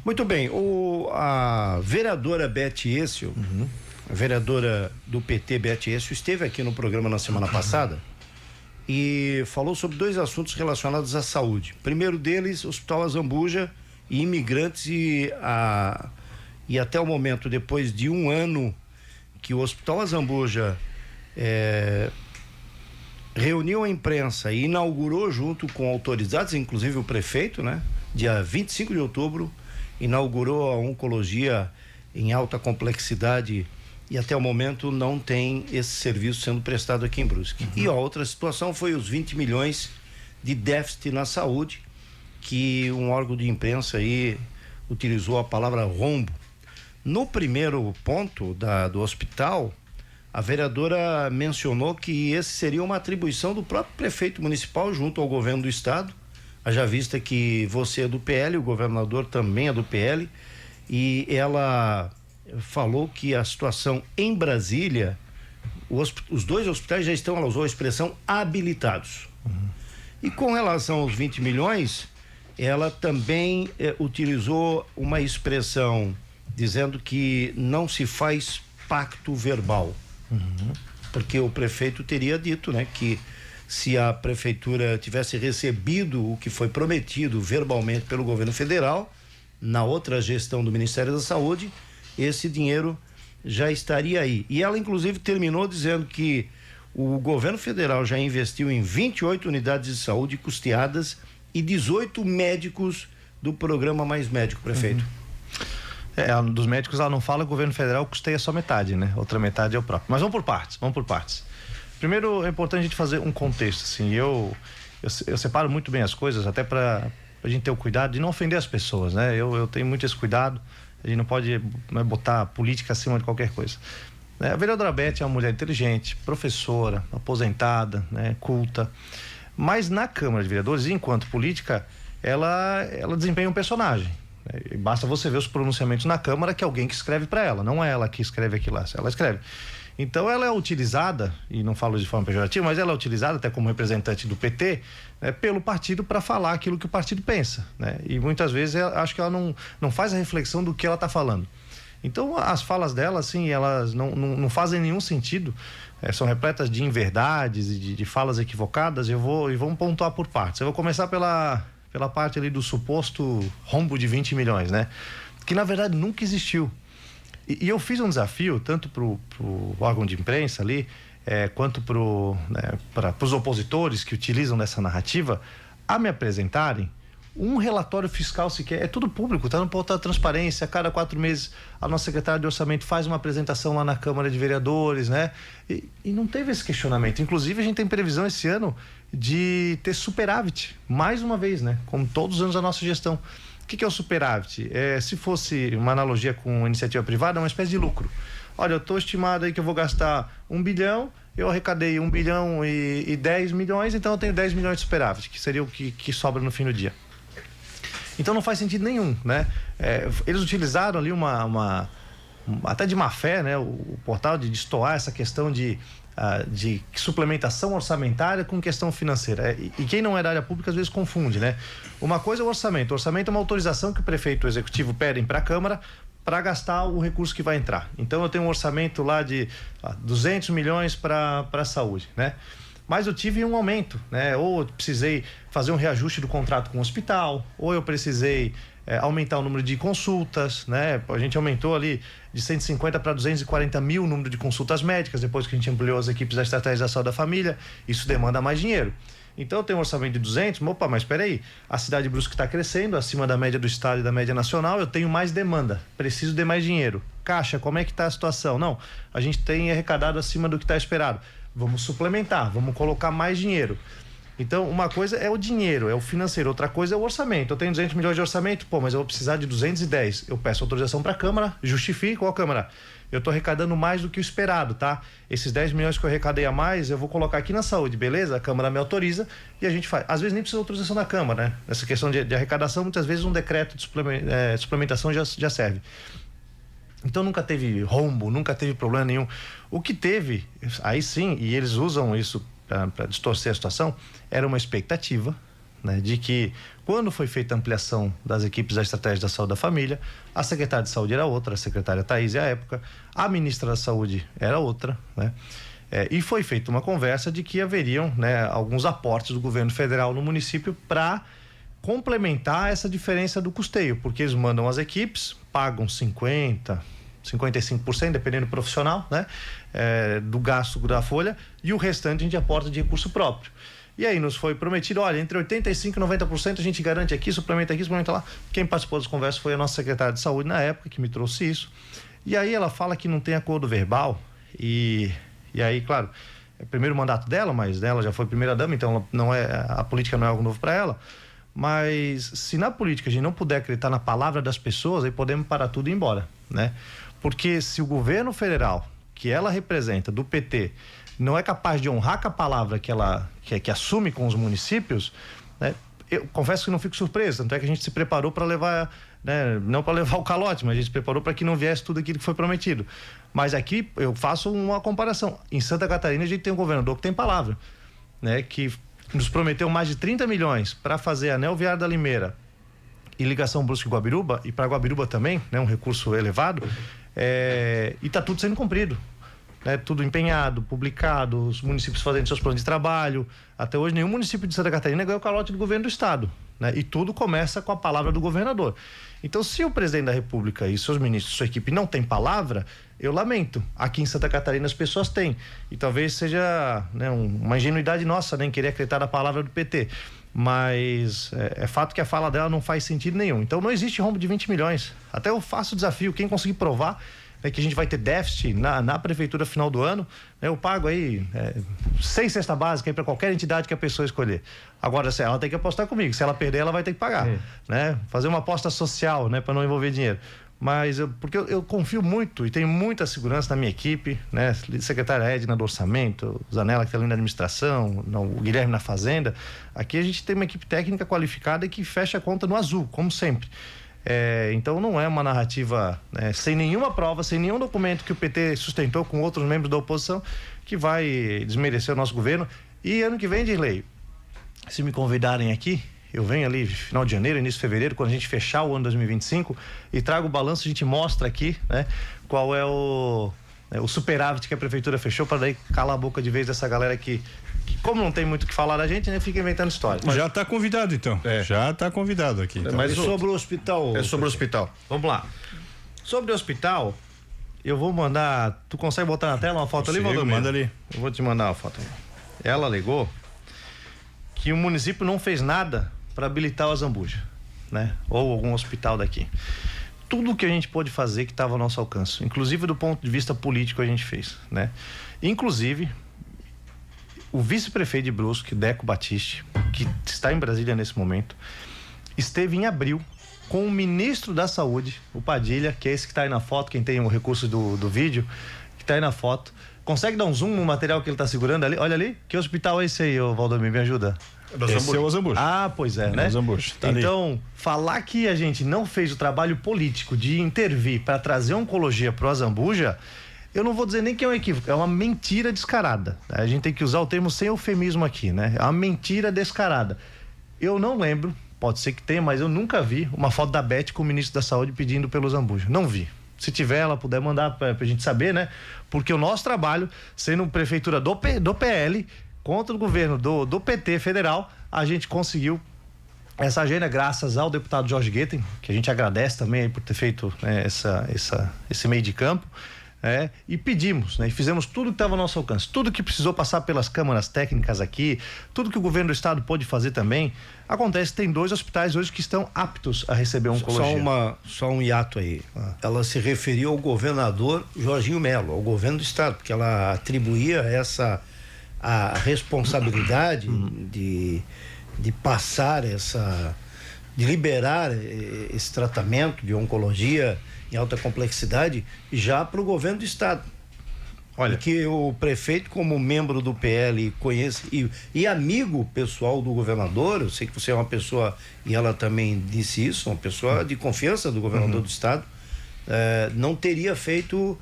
Muito bem, a vereadora Beth Écio, a vereadora do PT Beth Écio, esteve aqui no programa na semana passada e falou sobre dois assuntos relacionados à saúde. Primeiro deles, Hospital Azambuja e imigrantes e até o momento, depois de um ano que o Hospital Azambuja reuniu a imprensa e inaugurou junto com autoridades, inclusive o prefeito, né? Dia 25 de outubro, inaugurou a oncologia em alta complexidade e até o momento não tem esse serviço sendo prestado aqui em Brusque. E a outra situação foi os 20 milhões de déficit na saúde, que um órgão de imprensa aí utilizou a palavra rombo. No primeiro ponto do hospital, a vereadora mencionou que esse seria uma atribuição do próprio prefeito municipal junto ao governo do estado, haja vista que você é do PL, o governador também é do PL, e ela falou que a situação em Brasília, os dois hospitais já estão, ela usou a expressão, habilitados. E com relação aos 20 milhões, ela também utilizou uma expressão dizendo que não se faz pacto verbal. Porque o prefeito teria dito, né, que se a prefeitura tivesse recebido o que foi prometido verbalmente pelo governo federal, na outra gestão do Ministério da Saúde, esse dinheiro já estaria aí. E ela, inclusive, terminou dizendo que o governo federal já investiu em 28 unidades de saúde custeadas e 18 médicos do programa Mais Médico, prefeito. Dos médicos ela não fala, o governo federal custeia só metade, né? Outra metade é o próprio. Mas vamos por partes. Primeiro, é importante a gente fazer um contexto, assim, eu separo muito bem as coisas, até para a gente ter o cuidado de não ofender as pessoas, né? Eu tenho muito esse cuidado, a gente não pode botar política acima de qualquer coisa. A vereadora Beth é uma mulher inteligente, professora, aposentada, né? Culta, mas na Câmara de Vereadores, enquanto política, ela desempenha um personagem. Basta você ver os pronunciamentos na Câmara, que é alguém que escreve para ela, não é ela que escreve aquilo lá, ela escreve. Então ela é utilizada, e não falo de forma pejorativa, mas ela é utilizada até como representante do PT, né, pelo partido para falar aquilo que o partido pensa, né? E muitas vezes acho que ela não faz a reflexão do que ela está falando. Então as falas dela, assim, elas não fazem nenhum sentido, são repletas de inverdades e de falas equivocadas. E vamos pontuar por partes. Eu vou começar pela parte ali do suposto rombo de 20 milhões, né? Que na verdade nunca existiu. E eu fiz um desafio, tanto pro órgão de imprensa ali, quanto para os opositores que utilizam dessa narrativa, a me apresentarem um relatório fiscal sequer. É tudo público, tá no portal da transparência. A cada 4 meses a nossa secretária de orçamento faz uma apresentação lá na Câmara de Vereadores, né? E não teve esse questionamento. Inclusive a gente tem previsão esse ano de ter superávit, mais uma vez, né? Como todos os anos da nossa gestão. O que é o superávit? Se fosse uma analogia com iniciativa privada, é uma espécie de lucro. Olha, eu estou estimado aí que eu vou gastar 1 bilhão, eu arrecadei 1 bilhão e 10 milhões, então eu tenho 10 milhões de superávit, que seria o que sobra no fim do dia. Então não faz sentido nenhum, né? Eles utilizaram ali até de má fé, né? O portal de destoar essa questão de suplementação orçamentária com questão financeira. E quem não é da área pública às vezes confunde, né? Uma coisa é o orçamento. O orçamento é uma autorização que o prefeito e o executivo pedem para a Câmara para gastar o recurso que vai entrar. Então eu tenho um orçamento lá de 200 milhões para a saúde, né? Mas eu tive um aumento, né? Ou eu precisei fazer um reajuste do contrato com o hospital, ou eu precisei aumentar o número de consultas, né? A gente aumentou ali de 150 para 240 mil o número de consultas médicas, depois que a gente ampliou as equipes da estratégia da saúde da família. Isso demanda mais dinheiro. Então eu tenho um orçamento de 200, mas espera aí, a cidade de Brusque está crescendo, acima da média do estado e da média nacional, eu tenho mais demanda, preciso de mais dinheiro. Caixa, como é que está a situação? Não, a gente tem arrecadado acima do que está esperado. Vamos suplementar, vamos colocar mais dinheiro. Então, uma coisa é o dinheiro, é o financeiro, outra coisa é o orçamento. Eu tenho 200 milhões de orçamento, mas eu vou precisar de 210. Eu peço autorização para a Câmara, justifico, Câmara, eu estou arrecadando mais do que o esperado, tá? Esses 10 milhões que eu arrecadei a mais, eu vou colocar aqui na saúde, beleza? A Câmara me autoriza e a gente faz. Às vezes nem precisa de autorização da Câmara, né? Nessa questão de arrecadação, muitas vezes um decreto de suplementação já serve. Então nunca teve rombo, nunca teve problema nenhum. O que teve, aí sim, e eles usam isso para distorcer a situação, era uma expectativa, né, de que quando foi feita a ampliação das equipes da estratégia da saúde da família, a secretária de saúde era outra, a secretária Thaís à época, a ministra da saúde era outra, né? E foi feita uma conversa de que haveriam, né, alguns aportes do governo federal no município para complementar essa diferença do custeio, porque eles mandam as equipes, pagam 55%, dependendo do profissional, né, do gasto da folha, e o restante a gente aporta de recurso próprio. E aí nos foi prometido, olha, entre 85% e 90% a gente garante aqui, suplementa lá. Quem participou das conversas foi a nossa secretária de saúde na época, que me trouxe isso. E aí ela fala que não tem acordo verbal e aí, claro, é o primeiro mandato dela, mas ela já foi primeira-dama, então a política não é algo novo para ela. Mas se na política a gente não puder acreditar na palavra das pessoas, aí podemos parar tudo e ir embora, né? Porque se o governo federal, que ela representa, do PT, não é capaz de honrar com a palavra que assume com os municípios, né? Eu confesso que não fico surpreso, tanto é que a gente se preparou para levar, né, não para levar o calote, mas a gente se preparou para que não viesse tudo aquilo que foi prometido. Mas aqui eu faço uma comparação. Em Santa Catarina a gente tem um governador que tem palavra, né, que nos prometeu mais de 30 milhões para fazer anel viário da Limeira e ligação Brusque-Guabiruba, e para Guabiruba também, né, um recurso elevado, e está tudo sendo cumprido. Né, tudo empenhado, publicado, os municípios fazendo seus planos de trabalho. Até hoje nenhum município de Santa Catarina ganhou o calote do governo do estado, né? E tudo começa com a palavra do governador. Então, se o presidente da República e seus ministros, sua equipe não tem palavra, eu lamento. Aqui em Santa Catarina as pessoas têm. E talvez seja, né, uma ingenuidade nossa, né, em querer acreditar na palavra do PT. Mas é fato que a fala dela não faz sentido nenhum. Então não existe rombo de 20 milhões. Até eu faço o desafio, quem conseguir provar que a gente vai ter déficit na prefeitura final do ano, né, eu pago aí 6 cesta básica para qualquer entidade que a pessoa escolher. Agora, ela tem que apostar comigo, se ela perder, ela vai ter que pagar, né? Fazer uma aposta social, né, para não envolver dinheiro. Mas porque eu confio muito e tenho muita segurança na minha equipe, né? Secretária Edna do Orçamento, o Zanella que está ali na administração, o Guilherme na Fazenda. Aqui a gente tem uma equipe técnica qualificada e que fecha a conta no azul, como sempre. Então não é uma narrativa, né, sem nenhuma prova, sem nenhum documento que o PT sustentou com outros membros da oposição, que vai desmerecer o nosso governo. E ano que vem, Dirley, se me convidarem aqui, eu venho ali final de janeiro, início de fevereiro, quando a gente fechar o ano 2025 e trago o balanço, a gente mostra aqui, né, qual é o superávit que a prefeitura fechou, para daí calar a boca de vez dessa galera que como não tem muito o que falar da gente, né, fica inventando história. Mas já está convidado, então. Já está convidado aqui. Então. Mas sobre o hospital... sobre o hospital. Vamos lá. Sobre o hospital, eu vou mandar... Tu consegue botar na tela uma foto ali, Valdomiro? Manda ali. Eu vou te mandar uma foto. Ela alegou que o município não fez nada para habilitar o Azambuja, né? Ou algum hospital daqui. Tudo que a gente pôde fazer que estava ao nosso alcance, inclusive do ponto de vista político, a gente fez, né? Inclusive... O vice-prefeito de Brusque, Deco Batiste, que está em Brasília nesse momento, esteve em abril com o ministro da Saúde, o Padilha, que é esse que está aí na foto, quem tem o recurso do vídeo, que está aí na foto. Consegue dar um zoom no material que ele está segurando ali? Olha ali, que hospital é esse aí, Valdomiro? Me ajuda. Esse é o Azambuja. Ah, pois é, né? Tá então, ali. Falar que a gente não fez o trabalho político de intervir para trazer oncologia para o Azambuja, eu não vou dizer nem que é um equívoco, é uma mentira descarada. A gente tem que usar o termo sem eufemismo aqui, né? É uma mentira descarada. Eu não lembro, pode ser que tenha, mas eu nunca vi uma foto da Beth com o ministro da Saúde pedindo pelo Azambuja. Não vi. Se tiver, ela puder mandar pra gente saber, né? Porque o nosso trabalho, sendo prefeitura do PL, contra o governo do PT federal, a gente conseguiu essa agenda graças ao deputado Jorge Guetem, que a gente agradece também por ter feito, né, esse meio de campo. E pedimos, né, e fizemos tudo que estava ao nosso alcance, tudo que precisou passar pelas câmaras técnicas aqui, tudo que o governo do estado pôde fazer também. Acontece, tem 2 hospitais hoje que estão aptos a receber oncologia. Só um hiato aí. Ela se referiu ao governador Jorginho Melo, ao governo do estado, porque ela atribuía a responsabilidade de passar de liberar esse tratamento de oncologia em alta complexidade já para o governo do estado. Olha, que o prefeito, como membro do PL, conhece e amigo pessoal do governador, eu sei que você é uma pessoa, e ela também disse isso, uma pessoa de confiança do governador do estado, não teria feito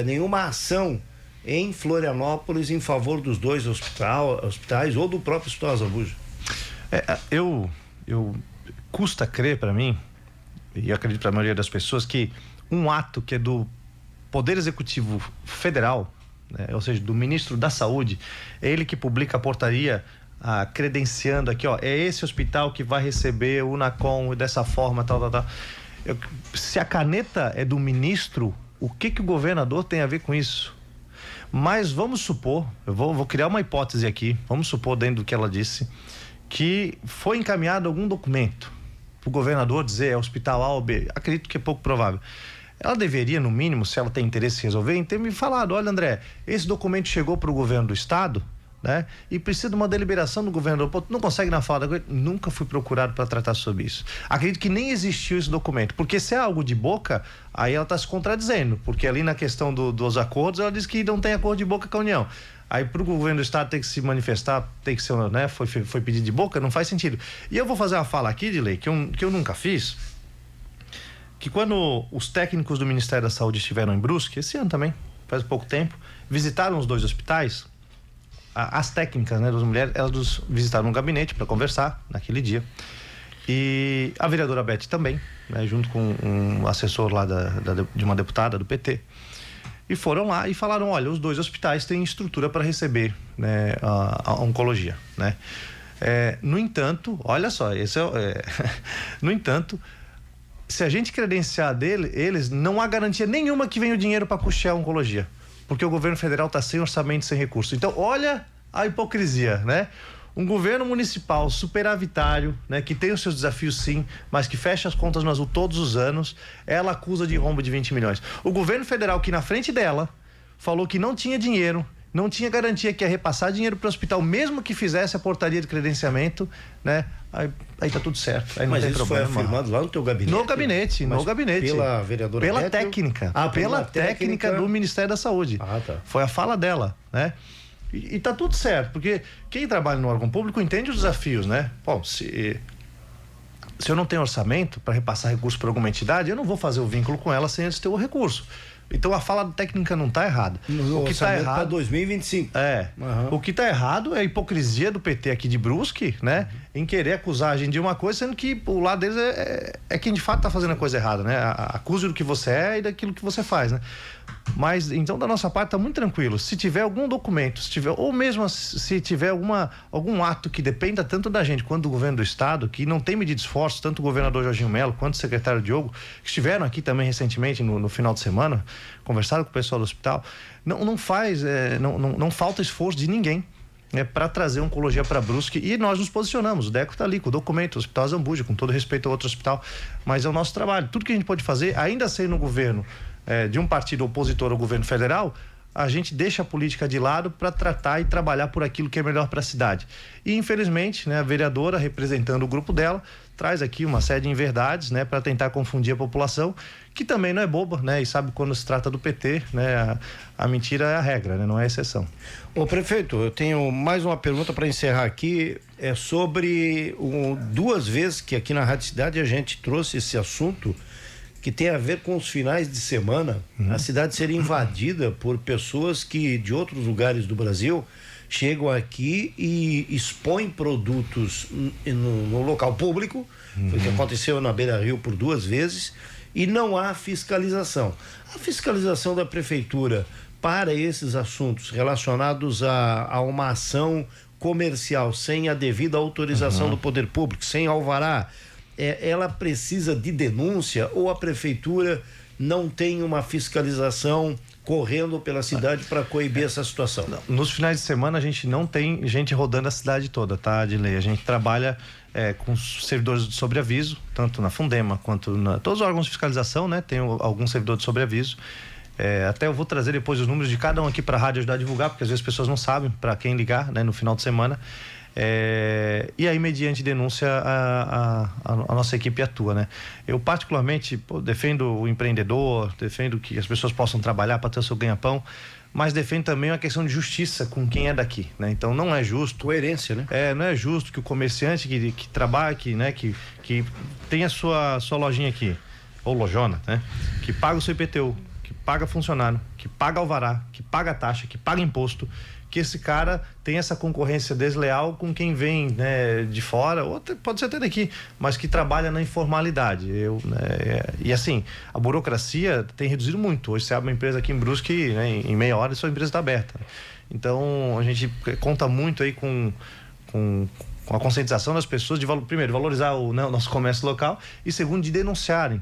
nenhuma ação em Florianópolis em favor dos 2 hospitais ou do próprio Hospital Azambuja. Eu custa crer para mim, e eu acredito para a maioria das pessoas, que um ato que é do Poder Executivo Federal, né, ou seja, do Ministro da Saúde, é ele que publica a portaria credenciando aqui, é esse hospital que vai receber o UNACOM dessa forma, tal. Se a caneta é do ministro, o que o governador tem a ver com isso? Mas vamos supor, eu vou criar uma hipótese aqui, vamos supor, dentro do que ela disse, que foi encaminhado algum documento para o governador dizer hospital A ou B. Acredito que é pouco provável. Ela deveria, no mínimo, se ela tem interesse em resolver, em ter me falado: olha, André, esse documento chegou para o governo do estado, né? E precisa de uma deliberação do governador. Pô, não consegue na fala da coisa? Nunca fui procurado para tratar sobre isso. Acredito que nem existiu esse documento, porque se é algo de boca, aí ela está se contradizendo, porque ali na questão dos acordos, ela diz que não tem acordo de boca com a União. Aí para o governo do estado ter que se manifestar, tem que ser, né? Foi pedido de boca, não faz sentido. E eu vou fazer uma fala aqui, Dilei, que eu nunca fiz, que quando os técnicos do Ministério da Saúde estiveram em Brusque, esse ano também, faz pouco tempo, visitaram os 2 hospitais. As técnicas, né, das mulheres, elas visitaram um gabinete para conversar naquele dia. E a vereadora Beth também, né, junto com um assessor lá de uma deputada do PT. E foram lá e falaram: olha, os 2 hospitais têm estrutura para receber, né, a oncologia, né? No entanto, olha só, no entanto, se a gente credenciar eles, não há garantia nenhuma que venha o dinheiro para custear a oncologia, porque o governo federal está sem orçamento, sem recurso. Então, olha a hipocrisia, né? Um governo municipal superavitário, né, que tem os seus desafios sim, mas que fecha as contas no azul todos os anos, ela acusa de rombo de 20 milhões. O governo federal, que na frente dela falou que não tinha dinheiro, não tinha garantia que ia repassar dinheiro para o hospital, mesmo que fizesse a portaria de credenciamento, né? Aí tá tudo certo. Aí não mas tem isso problema. Foi afirmado lá no teu gabinete? No gabinete. Pela vereadora Pela Beth? técnica. Pela técnica do Ministério da Saúde. Tá. Foi a fala dela, né? E tá tudo certo, porque quem trabalha no órgão público entende os desafios, né? Bom, se eu não tenho orçamento para repassar recurso para alguma entidade, eu não vou fazer o vínculo com ela sem antes ter o recurso. Então a fala técnica não está errada. O que está errado para 2025. O que está errado é a hipocrisia do PT aqui de Brusque, né? Em querer acusar a gente de uma coisa, sendo que o lado deles é quem de fato está fazendo a coisa errada, né? Acuse do que você é e daquilo que você faz, né? Mas então da nossa parte está muito tranquilo. Se tiver algum documento, ou mesmo se tiver algum ato que dependa tanto da gente quanto do governo do estado, que não tem medido esforço, tanto o governador Jorginho Melo quanto o secretário Diogo, que estiveram aqui também recentemente no final de semana, conversaram com o pessoal do hospital, não falta esforço de ninguém, né, para trazer oncologia para Brusque, e nós nos posicionamos. O DECO está ali com o documento, o Hospital Zambuja, com todo respeito ao outro hospital, mas é o nosso trabalho. Tudo que a gente pode fazer, ainda sendo no governo de um partido opositor ao governo federal, a gente deixa a política de lado para tratar e trabalhar por aquilo que é melhor para a cidade. E infelizmente, né, a vereadora, representando o grupo dela, traz aqui uma série de inverdades, né, para tentar confundir a população, que também não é boba, né, e sabe, quando se trata do PT, né, a mentira é a regra, né, não é a exceção. Ô prefeito, eu tenho mais uma pergunta para encerrar aqui, é sobre 2 vezes que aqui na Rádio Cidade a gente trouxe esse assunto, que tem a ver com os finais de semana, a cidade ser invadida por pessoas que de outros lugares do Brasil chegam aqui e expõem produtos no local público, foi o que aconteceu na Beira Rio por 2 vezes, e não há fiscalização. A fiscalização da prefeitura para esses assuntos relacionados a uma ação comercial sem a devida autorização do poder público, sem alvará, ela precisa de denúncia, ou a prefeitura não tem uma fiscalização correndo pela cidade para coibir essa situação? Nos finais de semana a gente não tem gente rodando a cidade toda, tá, Adilei? A gente trabalha com servidores de sobreaviso, tanto na Fundema quanto todos os órgãos de fiscalização, né? Tem alguns servidores de sobreaviso. Até eu vou trazer depois os números de cada um aqui para a rádio ajudar a divulgar, porque às vezes as pessoas não sabem para quem ligar, né, no final de semana. E aí, mediante denúncia, a nossa equipe atua, né? Eu particularmente defendo o empreendedor, defendo que as pessoas possam trabalhar para ter o seu ganha-pão, mas defendo também uma questão de justiça com quem é daqui, né? Então não é justo... Coerência, né? Não é justo que o comerciante que trabalha aqui, né? Que tem a sua lojinha aqui, ou lojona, né? Que paga o seu IPTU, que paga funcionário, que paga alvará, que paga taxa, que paga imposto, que esse cara tem essa concorrência desleal com quem vem, né, de fora, ou pode ser até daqui, mas que trabalha na informalidade. E assim, a burocracia tem reduzido muito. Hoje você abre uma empresa aqui em Brusque, né, em meia hora, e sua empresa está aberta. Então, a gente conta muito aí com a conscientização das pessoas de, primeiro, valorizar o nosso comércio local e, segundo, de denunciarem.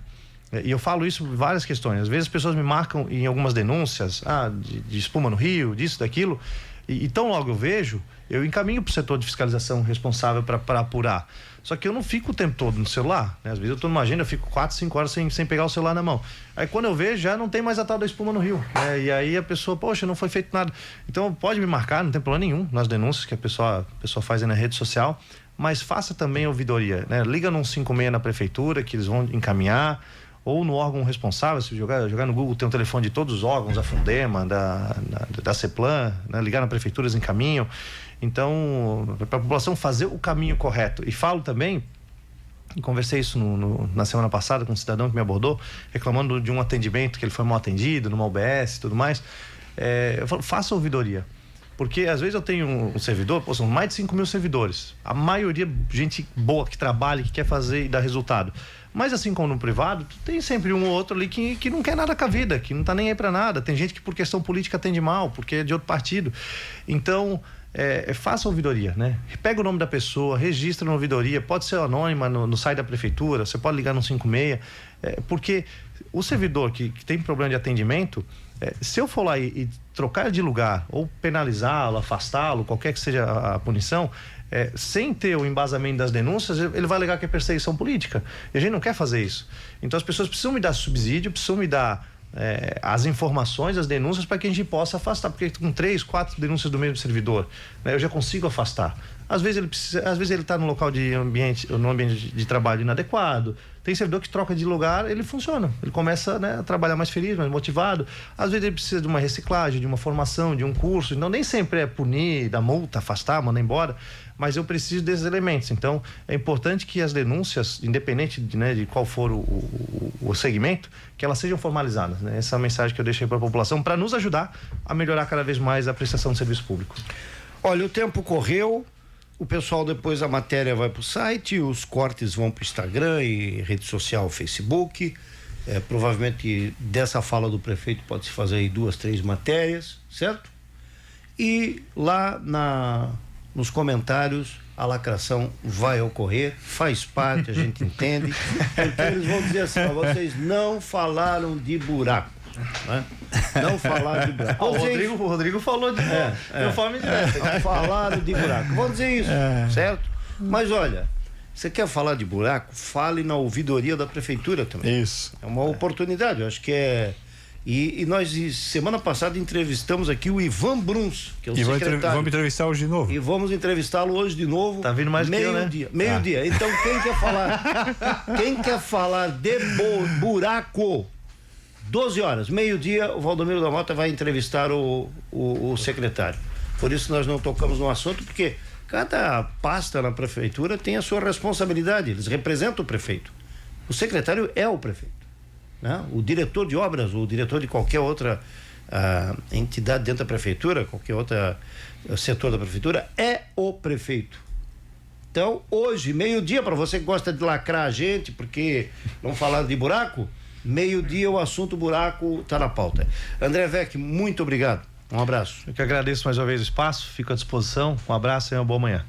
E eu falo isso por várias questões. Às vezes as pessoas me marcam em algumas denúncias, de espuma no rio, disso, daquilo, e tão logo eu vejo, eu encaminho para o setor de fiscalização responsável para apurar. Só que eu não fico o tempo todo no celular, né? Às vezes eu estou numa agenda, eu fico 4, 5 horas sem pegar o celular na mão. Aí quando eu vejo, já não tem mais a tal da espuma no rio, né? E aí a pessoa, poxa, não foi feito nada. Então pode me marcar, não tem problema nenhum nas denúncias que a pessoa faz aí na rede social, mas faça também a ouvidoria, né? Liga no 156 na prefeitura, que eles vão encaminhar, ou no órgão responsável. Se jogar no Google, tem um telefone de todos os órgãos, da Fundema, da CEPLAN, né? Ligar na prefeitura, eles encaminham. Então, para a população fazer o caminho correto. E falo também, conversei isso na semana passada com um cidadão que me abordou, reclamando de um atendimento, que ele foi mal atendido, numa UBS e tudo mais. Eu falo, faça a ouvidoria. Porque às vezes eu tenho um servidor, são mais de 5 mil servidores. A maioria, gente boa, que trabalha, que quer fazer e dar resultado. Mas assim como no privado, tem sempre um ou outro ali que não quer nada com a vida, que não tá nem aí para nada. Tem gente que por questão política atende mal, porque é de outro partido. Então, faça a ouvidoria, né? Pega o nome da pessoa, registra na ouvidoria, pode ser anônima no site da prefeitura, você pode ligar no 56, porque o servidor que tem problema de atendimento, se eu for lá e trocar de lugar, ou penalizá-lo, afastá-lo, qualquer que seja a punição, sem ter o embasamento das denúncias, ele vai alegar que é perseguição política. E a gente não quer fazer isso. Então as pessoas precisam me dar subsídio, precisam me dar as informações, as denúncias, para que a gente possa afastar, porque com 3, 4 denúncias do mesmo servidor, né, eu já consigo afastar. Às vezes ele está no local no ambiente de trabalho inadequado. Tem servidor que troca de lugar, ele funciona, ele começa, né, a trabalhar mais feliz, mais motivado. Às vezes ele precisa de uma reciclagem, de uma formação, de um curso. Então nem sempre é punir, dar multa, afastar, mandar embora, mas eu preciso desses elementos. Então é importante que as denúncias, independente de qual for o segmento, que elas sejam formalizadas, né? Essa é a mensagem que eu deixei para a população, para nos ajudar a melhorar cada vez mais a prestação de serviço público. Olha, o tempo correu. O pessoal, depois a matéria vai para o site, os cortes vão para o Instagram e rede social, Facebook. Provavelmente dessa fala do prefeito pode-se fazer aí 2, 3 matérias, certo? E lá nos comentários a lacração vai ocorrer, faz parte, a gente entende. Então eles vão dizer assim, vocês não falaram de buraco. Né? Não falaram de buraco. O Rodrigo falou de forma direta. Não falaram de buraco. Vamos dizer isso, certo? Mas olha, você quer falar de buraco? Fale na ouvidoria da prefeitura também. Isso. É uma oportunidade, eu acho que é. E nós, semana passada, entrevistamos aqui o Ivan Bruns, que é o secretário. Vamos entrevistar hoje de novo. E vamos entrevistá-lo hoje de novo. Tá vindo mais meio-dia. Meio-dia. Então, quem quer falar de buraco? 12 horas, meio-dia, o Valdomiro da Mota vai entrevistar o secretário. Por isso nós não tocamos no assunto, porque cada pasta na prefeitura tem a sua responsabilidade, eles representam o prefeito. O secretário é o prefeito, né? O diretor de obras, o diretor de qualquer outra entidade dentro da prefeitura, qualquer outro setor da prefeitura, é o prefeito. Então, hoje, meio-dia, para você que gosta de lacrar a gente, porque não falaram de buraco, meio-dia o assunto buraco está na pauta. André Vec, muito obrigado. Um abraço. Eu que agradeço mais uma vez o espaço, fico à disposição. Um abraço e uma boa manhã.